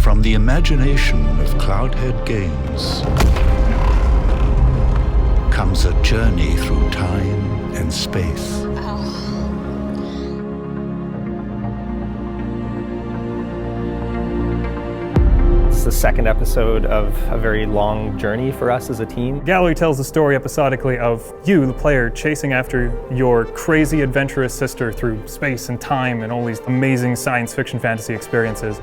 From the imagination of Cloudhead Games comes a journey through time and space. It's the second episode of a very long journey for us as a team. The gallery tells the story episodically of you, the player, chasing after your crazy adventurous sister through space and time and all these amazing science fiction fantasy experiences.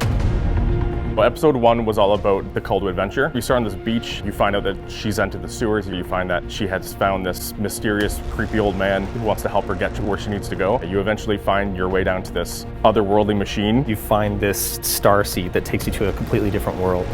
Well, episode 1 was all about the call to adventure. You start on this beach, you find out that she's entered the sewers, you find that she has found this mysterious, creepy old man who wants to help her get to where she needs to go. You eventually find your way down to this otherworldly machine. You find this Starseed that takes you to a completely different world.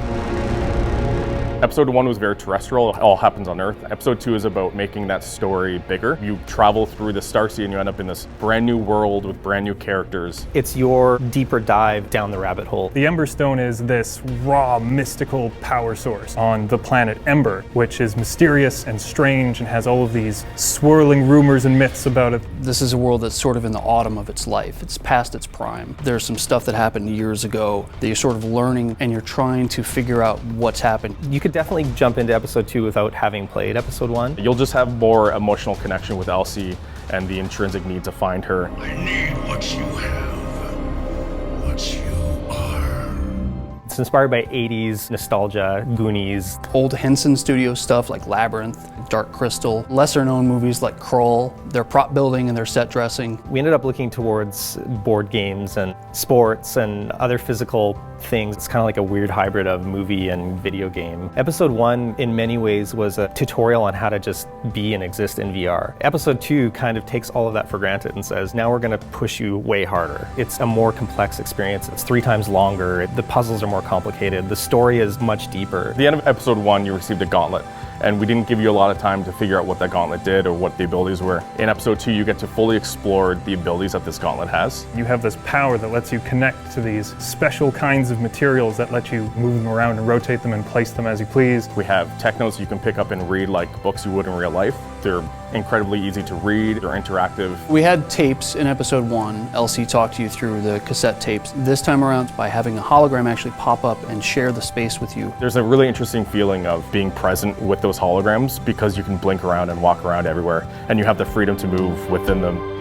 Episode 1 was very terrestrial, it all happens on Earth. Episode 2 is about making that story bigger. You travel through the Starseed and you end up in this brand new world with brand new characters. It's your deeper dive down the rabbit hole. The Emberstone is this raw, mystical power source on the planet Ember, which is mysterious and strange and has all of these swirling rumors and myths about it. This is a world that's sort of in the autumn of its life. It's past its prime. There's some stuff that happened years ago that you're sort of learning and you're trying to figure out what's happened. You could definitely jump into episode 2 without having played episode 1. You'll just have more emotional connection with Elsie and the intrinsic need to find her. I need what you have, what you are. It's inspired by 80s nostalgia, Goonies. Old Henson Studio stuff like Labyrinth, Dark Crystal, lesser known movies like Krull, their prop building and their set dressing. We ended up looking towards board games and sports and other physical things. It's kind of like a weird hybrid of movie and video game. Episode 1 in many ways was a tutorial on how to just be and exist in VR. Episode 2 kind of takes all of that for granted and says, now we're going to push you way harder. It's a more complex experience. It's 3 times longer. The puzzles are more complicated. The story is much deeper. At the end of episode 1, you received a gauntlet. And we didn't give you a lot of time to figure out what that gauntlet did or what the abilities were. In episode 2, you get to fully explore the abilities that this gauntlet has. You have this power that lets you connect to these special kinds of materials that let you move them around and rotate them and place them as you please. We have tech notes you can pick up and read like books you would in real life. They're incredibly easy to read, they're interactive. We had tapes in episode 1. Elsie talked to you through the cassette tapes. This time around, by having a hologram actually pop up and share the space with you. There's a really interesting feeling of being present with those holograms because you can blink around and walk around everywhere and you have the freedom to move within them.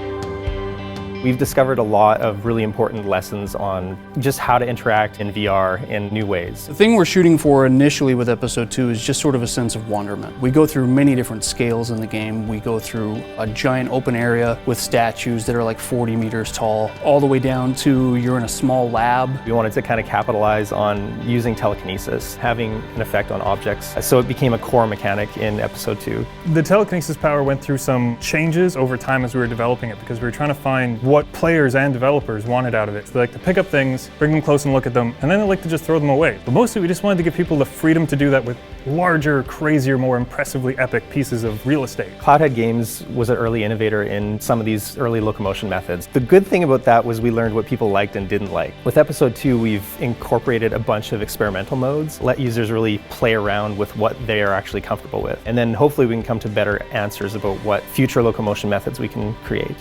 We've discovered a lot of really important lessons on just how to interact in VR in new ways. The thing we're shooting for initially with episode 2 is just sort of a sense of wonderment. We go through many different scales in the game. We go through a giant open area with statues that are like 40 meters tall, all the way down to you're in a small lab. We wanted to kind of capitalize on using telekinesis, having an effect on objects. So it became a core mechanic in episode 2. The telekinesis power went through some changes over time as we were developing it because we were trying to find what players and developers wanted out of it. So they like to pick up things, bring them close and look at them, and then they like to just throw them away. But mostly we just wanted to give people the freedom to do that with larger, crazier, more impressively epic pieces of real estate. Cloudhead Games was an early innovator in some of these early locomotion methods. The good thing about that was we learned what people liked and didn't like. With episode 2, we've incorporated a bunch of experimental modes, let users really play around with what they are actually comfortable with. And then hopefully we can come to better answers about what future locomotion methods we can create.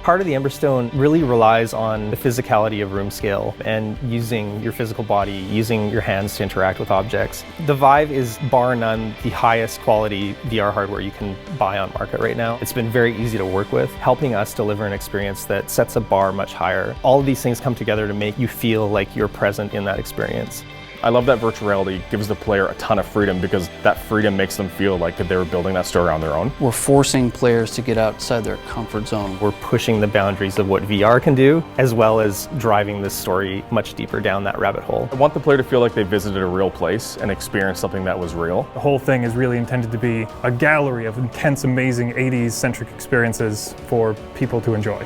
Part of the Emberstone really relies on the physicality of room scale and using your physical body, using your hands to interact with objects. The VIVE is bar none the highest quality VR hardware you can buy on market right now. It's been very easy to work with, helping us deliver an experience that sets a bar much higher. All of these things come together to make you feel like you're present in that experience. I love that virtual reality gives the player a ton of freedom because that freedom makes them feel like they were building that story on their own. We're forcing players to get outside their comfort zone. We're pushing the boundaries of what VR can do, as well as driving this story much deeper down that rabbit hole. I want the player to feel like they visited a real place and experienced something that was real. The whole thing is really intended to be a gallery of intense, amazing 80s-centric experiences for people to enjoy.